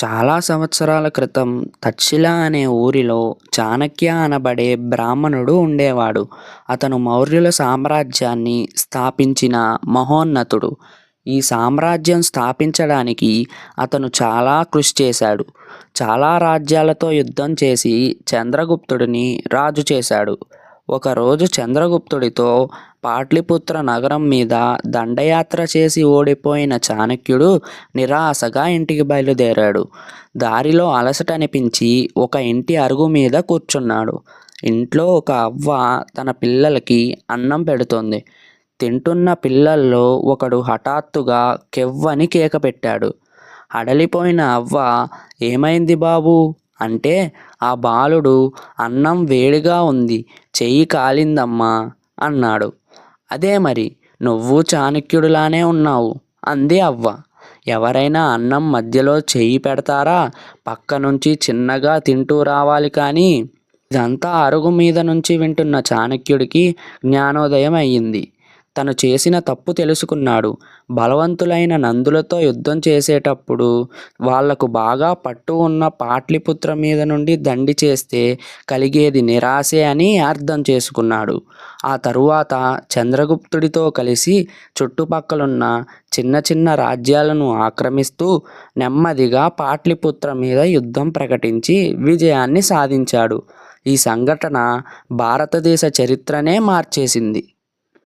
చాలా సంవత్సరాల క్రితం తచ్చిల అనే ఊరిలో చాణక్య అనబడే బ్రాహ్మణుడు ఉండేవాడు. అతను మౌర్యుల సామ్రాజ్యాన్ని స్థాపించిన మహోన్నతుడు. ఈ సామ్రాజ్యం స్థాపించడానికి అతను చాలా కృషి చేశాడు. చాలా రాజ్యాలతో యుద్ధం చేసి చంద్రగుప్తుడిని రాజు చేశాడు. ఒకరోజు చంద్రగుప్తుడితో పాట్లిపుత్ర నగరం మీద దండయాత్ర చేసి ఓడిపోయిన చాణక్యుడు నిరాశగా ఇంటికి బయలుదేరాడు. దారిలో అలసట అనిపించి ఒక ఇంటి అరుగు మీద కూర్చున్నాడు. ఇంట్లో ఒక అవ్వ తన పిల్లలకి అన్నం పెడుతోంది. తింటున్న పిల్లల్లో ఒకడు హఠాత్తుగా కెవ్వని కేక పెట్టాడు. హడలిపోయిన అవ్వ, "ఏమైంది బాబూ" అంటే ఆ బాలుడు, "అన్నం వేడిగా ఉంది, చెయ్యి కాలిందమ్మా" అన్నాడు. "అదే మరి, నువ్వు చాణక్యుడిలానే ఉన్నావు" అంది అవ్వ. "ఎవరైనా అన్నం మధ్యలో చెయ్యి పెడతారా? పక్క నుంచి చిన్నగా తింటూ రావాలి కానీ" ఇదంతా అరుగు మీద నుంచి వింటున్న చాణక్యుడికి జ్ఞానోదయం అయ్యింది. తను చేసిన తప్పు తెలుసుకున్నాడు. బలవంతులైన నందులతో యుద్ధం చేసేటప్పుడు వాళ్లకు బాగా పట్టు ఉన్న పాట్లిపుత్ర మీద నుండి దండి చేస్తే కలిగేది నిరాశే అని అర్థం చేసుకున్నాడు. ఆ తరువాత చంద్రగుప్తుడితో కలిసి చుట్టుపక్కలున్న చిన్న చిన్న రాజ్యాలను ఆక్రమిస్తూ నెమ్మదిగా పాట్లిపుత్ర మీద యుద్ధం ప్రకటించి విజయాన్ని సాధించాడు. ఈ సంఘటన భారతదేశ చరిత్రనే మార్చేసింది.